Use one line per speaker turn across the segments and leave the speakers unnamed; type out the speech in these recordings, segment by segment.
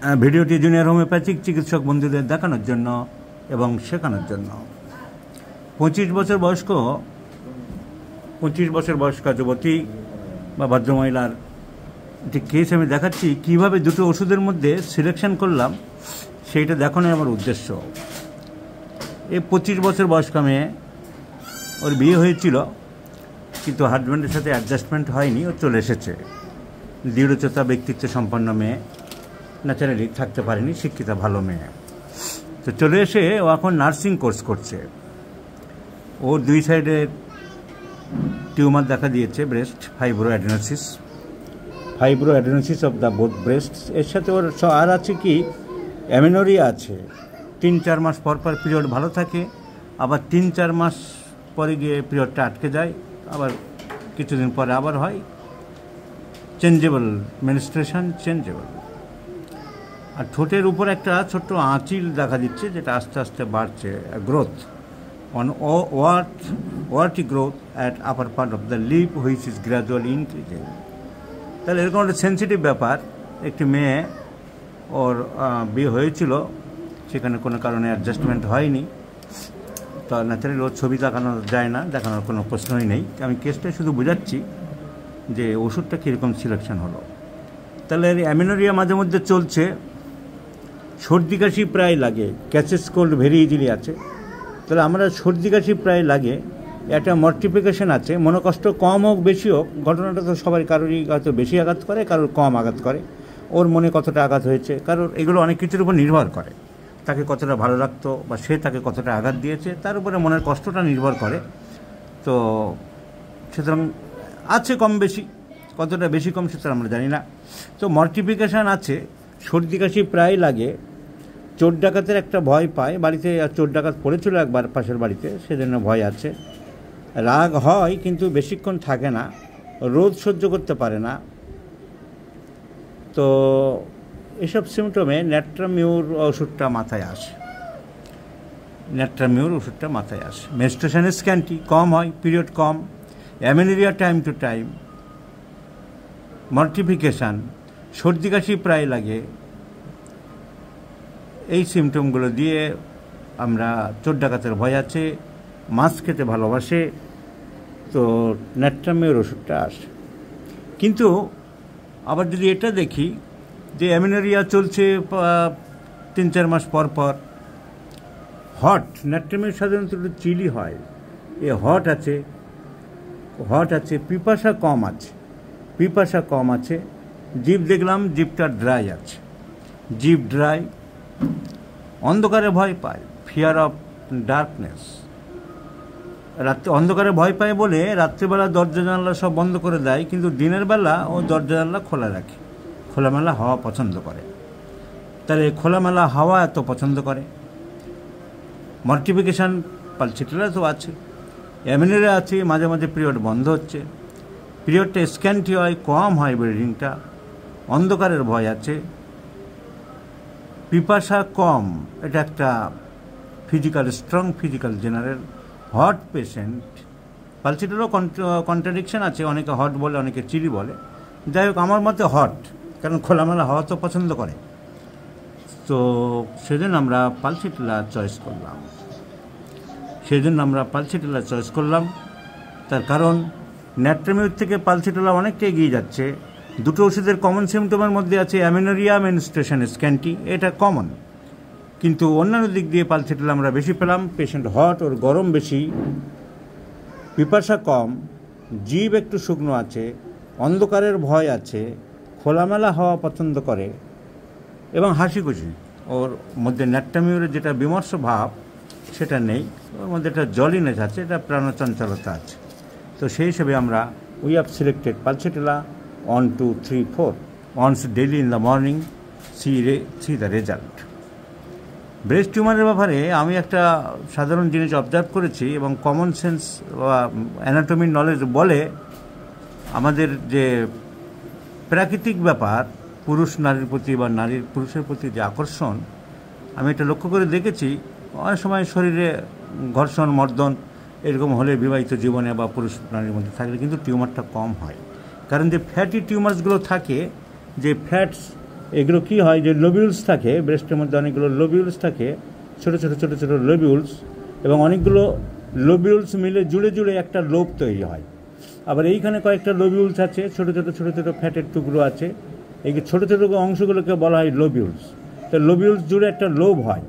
ভিডিওটি junior homeopathic চিকিৎসক বন্ধুদের দেখানোর জন্য এবং শেখানোর জন্য। 25 বছর বয়স্ক যুবতী বা ভদ্রমহিলার একটি কেস আমি দেখাচ্ছি। কীভাবে দুটো ওষুধের মধ্যে সিলেকশন করলাম সেইটা দেখানোই আমার উদ্দেশ্য। এই 25 বছর বয়স্ক মেয়ে, ওর বিয়ে হয়েছিল কিন্তু হাজব্যান্ডের সাথে অ্যাডজাস্টমেন্ট হয়নি, ও চলে এসেছে। দৃঢ়চেতা ব্যক্তিত্ব সম্পন্ন মেয়ে, ন্যাচারালি থাকতে পারেনি, শিক্ষিতা ভালো মেয়ে। তো চলে এসে ও এখন নার্সিং কোর্স করছে। ওর 2 সাইডে টিউমার দেখা দিয়েছে, ব্রেস্ট ফাইব্রোঅ্যাডেনোসিস অফ দ্য বোথ ব্রেস্টস। এর সাথে ওর আর আছে কি, অ্যামেনোরিয়া আছে। 3-4 মাস পর পর পিরিয়ড ভালো থাকে, আবার 3-4 মাস পরে গিয়ে পিরিয়ডটা আটকে যায়, আবার কিছুদিন পরে আবার হয়। Changeable menstruation, changeable. আর ঠোঁটের উপর একটা ছোট্ট আঁচিল দেখা দিচ্ছে, যেটা আস্তে আস্তে বাড়ছে, growth on warty growth at upper part of the lip which is gradually increasing. তাহলে এরকম একটা সেন্সিটিভ ব্যাপার। একটি মেয়ে, ওর বিয়ে হয়েছিল, সেখানে কোনো কারণে অ্যাডজাস্টমেন্ট হয়নি। তো ন্যাচারালি ওর ছবি দেখানো যায় না, দেখানোর কোনো প্রশ্নই নেই। আমি কেসটা শুধু বোঝাচ্ছি যে ওষুধটা কীরকম সিলেকশন হলো। তাহলে অ্যামেনোরিয়া মাঝে মধ্যে চলছে, সর্দি কাশি প্রায় লাগে, ক্যাচেস কোল্ড ভেরি ইজিলি আছে। তাহলে আমরা সর্দি কাশি প্রায় লাগে, একটা মর্টিফিকেশন আছে, মনোকষ্ট কম হোক বেশি হোক, ঘটনাটা তো সবাই কারোরই হয়তো বেশি আঘাত করে, কারোর কম আঘাত করে। ওর মনে কতটা আঘাত হয়েছে, কারোর এগুলো অনেক কিছুর উপর নির্ভর করে। তাকে কতটা ভালো লাগতো বা সে তাকে কতটা আঘাত দিয়েছে, তার উপরে মনের কষ্টটা নির্ভর করে। তো সুতরাং আছে কম বেশি, কতটা বেশি কম সেটা আমরা জানি না। তো মর্টিফিকেশান আছে, সর্দি কাশি প্রায় লাগে, চোর ডাকাতের একটা ভয় পায়। বাড়িতে চোর ডাকাত পড়েছিল একবার পাশের বাড়িতে, সেজন্য ভয় আছে। রাগ হয় কিন্তু বেশিক্ষণ থাকে না, রোদ সহ্য করতে পারে না। তো এসব সিমটমে ন্যাট্রামিউর ওষুধটা মাথায় আসে। মেনস্ট্রুয়েশন স্ক্যান্টি, কম হয়, পিরিয়ড কম, amenorrhoea time to time, mortification, সর্দি কাশি প্রায় লাগে। এই সিমটমগুলো দিয়ে আমরা চোর ডাকাতের ভয় আছে, মাছ খেতে ভালোবাসে, তো ন্যাট্রামিউর ওষুধটা আসে। কিন্তু আবার যদি এটা দেখি যে অ্যামেনোরিয়া চলছে 3-4 মাস পর পর, হট, ন্যাট্রামিউর সাধারণত একটু চিলি হয়, হট আছে, পিপাসা কম আছে, জিভ দেখলাম জিভটা ড্রাই আছে, জিভ ড্রাই, অন্ধকারে ভয় পায়, ফিয়ার অফ ডার্কনেস। অন্ধকারে ভয় পায় বলে রাত্রিবেলা দরজা জানলা সব বন্ধ করে দেয়, কিন্তু দিনের বেলা ও দরজা জানলা খোলা রাখে, খোলামেলা হাওয়া পছন্দ করে। তাহলে খোলামেলা হাওয়া এত পছন্দ করে। মর্টিফিকেশান পালসিটিলা তো আছে, অ্যামেনোরিয়া আছে, মাঝে মাঝে পিরিয়ড বন্ধ হচ্ছে, পিরিয়ডটা স্ক্যান্টি হয়, কম হয় ব্লিডিংটা, অন্ধকারের ভয় আছে, পিপাসা কম, এটা একটা strong physical general. Hot patient, পালসিটিলারও কন্ট্রাডিকশন আছে, অনেকে হট বলে, অনেকে চিলি বলে। যাই হোক, আমার মতে হট, কারণ খোলামেলা হাওয়া তো পছন্দ করে। তো সেজন্য আমরা পালসিটিলা চয়েস করলাম। তার কারণ ন্যাট্রামিউর থেকে পালসিটিলা অনেকটা এগিয়ে যাচ্ছে। দুটো ওষুধের কমন সিমটমের মধ্যে আছে অ্যামেনোরিয়া, মেনস্ট্রুয়েশন স্ক্যান্টি, এটা কমন। কিন্তু অন্যান্য দিক দিয়ে পালসিটিলা আমরা বেশি পেলাম। পেশেন্ট হট, ওর গরম বেশি, পিপাসা কম, জিভ একটু শুকনো আছে, অন্ধকারের ভয় আছে, খোলামেলা হাওয়া পছন্দ করে এবং হাসি খুশি। ওর মধ্যে ন্যাট্রামিউরের যেটা বিমর্ষ ভাব সেটা নেই, ওর মধ্যে একটা জলিনেস আছে, এটা প্রাণচঞ্চলতা আছে। তো সেই হিসেবে আমরা we have selected pulsatilla 1, 2, 3, 4 once daily in the morning, see the result. Breast টিউমারের ব্যাপারে আমি একটা সাধারণ জিনিস অবজার্ভ করেছি এবং কমন সেন্স বা অ্যানাটমির নলেজ বলে, আমাদের যে প্রাকৃতিক ব্যাপার পুরুষ নারীর প্রতি বা নারীর পুরুষের প্রতি যে আকর্ষণ, আমি এটা লক্ষ্য করে দেখেছি। অনেক সময় শরীরে ঘর্ষণ, মর্দন এরকম হলে বিবাহিত জীবনে বা পুরুষ নারীর মধ্যে থাকলে কিন্তু টিউমারটা কম হয়। কারণ যে ফ্যাটি টিউমার্সগুলো থাকে, যে ফ্যাটস এগুলো কি হয় যে লোবিউলস থাকে, ব্রেস্টের মধ্যে অনেকগুলো লোবিউলস থাকে, ছোটো ছোটো ছোটো ছোটো লোবিউলস, এবং অনেকগুলো লোবিউলস মিলে জুড়ে জুড়ে একটা লোব তৈরি হয়। আবার এইখানে কয়েকটা লোবিউলস আছে, ছোটো ছোটো ছোটো ছোটো ফ্যাটের টুকরো আছে, এই ছোটো ছোটো অংশগুলোকে বলা হয় লোবিউলস। তো লোবিউলস জুড়ে একটা লোব হয়।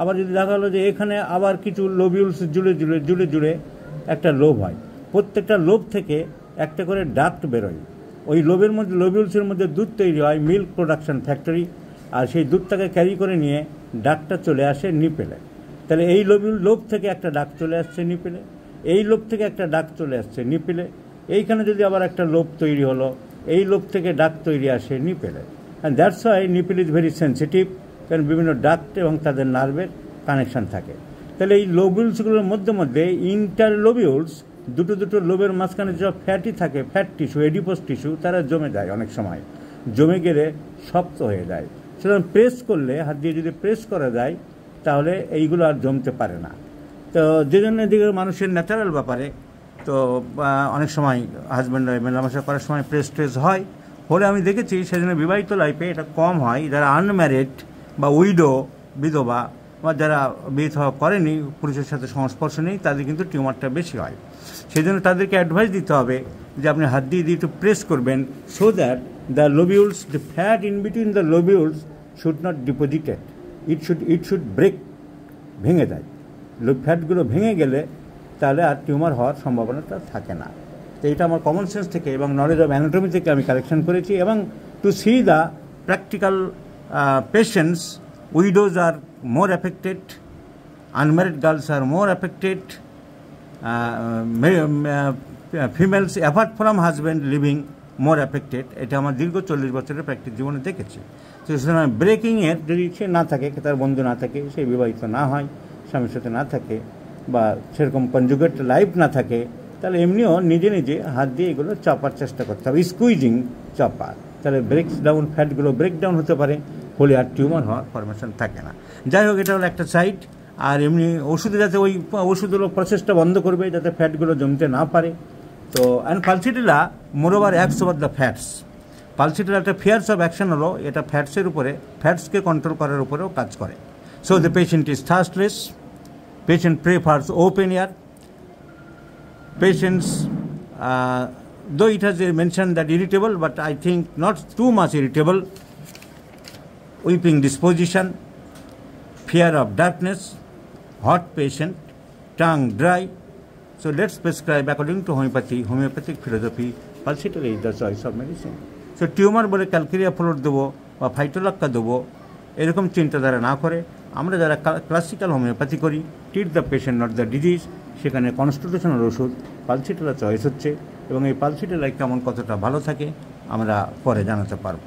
আবার যদি দেখা হলো যে এখানে আবার কিছু লোবিউলস জুড়ে জুড়ে জুড়ে জুড়ে একটা লোব হয়। প্রত্যেকটা লোব থেকে একটা করে ডাক্ট বেরোয়। ওই লোবের মধ্যে, লোবিউলসের মধ্যে দুধ তৈরি হয়, মিল্ক প্রোডাকশন ফ্যাক্টরি, আর সেই দুধটাকে ক্যারি করে নিয়ে ডাক্টটা চলে আসে নিপেলে। তাহলে এই লোব থেকে একটা ডাক চলে আসছে নিপেলে, এই লোব থেকে একটা ডাক চলে আসছে নিপেলে, এইখানে যদি আবার একটা লোব তৈরি হলো, এই লোব থেকে ডাক তৈরি আসে নিপেলে। And that's why nipple is very sensitive, কারণ বিভিন্ন ডাক্ট এবং তাদের নার্ভের কানেকশান থাকে। তাহলে এই লোবিউলসগুলোর মধ্যে মধ্যে ইন্টারলোবিউলস, দুটো দুটো লোবের মাঝখানে যা ফ্যাটি থাকে, ফ্যাট টিস্যু, এডিপোস টিস্যু, তারা জমে যায়, অনেক সময় জমে গেলে শক্ত হয়ে যায়। সুতরাং প্রেস করলে, হাত দিয়ে যদি প্রেস করা যায়, তাহলে এইগুলো আর জমতে পারে না। তো যে জন্য এদিকে মানুষের ন্যাচারাল ব্যাপারে, তো অনেক সময় হাজব্যান্ড মেলামেশা করার সময় প্রেস ট্রেস হয়, হলে আমি দেখেছি সেজন্য বিবাহিত লাইফে এটা কম হয়। যারা আনম্যারিড বা উইডো, বিধবা, বা যারা বিয়ে করেনি, পুরুষের সাথে সংস্পর্শ নেই, তাদের কিন্তু টিউমারটা বেশি হয়। সেই জন্য তাদেরকে অ্যাডভাইস দিতে হবে যে আপনি হাত দিয়ে একটু প্রেস করবেন, so that the lobules, the fat in between the lobules should not deposited, it should break, ভেঙে দেয়। ফ্যাটগুলো ভেঙে গেলে তাহলে আর টিউমার হওয়ার সম্ভাবনাটা থাকে না। তো এটা আমার কমন সেন্স থেকে এবং নলেজ অফ অ্যানাটমি থেকে আমি কালেকশন করেছি। এবং to see the practical patients, widows are more affected, unmarried girls are more affected, females apart from husband living more affected. এটা আমার দীর্ঘ 40 বছরের প্র্যাকটিস জীবনে দেখেছি। তো সুতরাং ব্রেকিংয়ের যদি সে না থাকে, তার বন্ধু না থাকে, সে বিবাহিত না হয়, স্বামীর সাথে না থাকে, বা সেরকম কনজুগেট লাইফ না থাকে, তাহলে এমনিও নিজে নিজে হাত দিয়ে এগুলো চাপার চেষ্টা করতে হবে, স্কুইজিং, চাপা। তাহলে ব্রেকস ডাউন, ফ্যাটগুলো ব্রেক ডাউন হতে পারে, হলে আর টিউমার হওয়ার ফরমেশন থাকে না। যাই হোক, এটা হলো একটা সাইড। আর এমনি ওষুধে যাতে ওই ওষুধগুলো প্রসেসটা বন্ধ করবে, যাতে ফ্যাটগুলো জমতে না পারে। তো and pulsatilla moreover acts over the fats. Pulsatilla একটা ফিয়ার্স অফ অ্যাকশন হলো, এটা ফ্যাটসের উপরে, ফ্যাটসকে কন্ট্রোল করার উপরেও কাজ করে। So the patient is thirstless, patient prefers open air. Patients, though it has mentioned that irritable, but I think not too much irritable, weeping disposition, fear of darkness, hot patient, tongue dry. So let's prescribe according to homeopathic philosophy. Pulsatile is the choice of medicine. So tumor বলে calcarea floor দেবো বা Phytolacca দেবো, এরকম চিন্তাধারা না করে আমরা যারা ক্লাসিক্যাল হোমিওপ্যাথি করি, treat the patient not the disease, সেখানে কনস্টিটিউশনাল ওষুধ পালসিটিলা চয়েস হচ্ছে। এবং এই পালসিটিলা কেমন, কতটা ভালো থাকে, আমরা পরে জানাতে পারবো।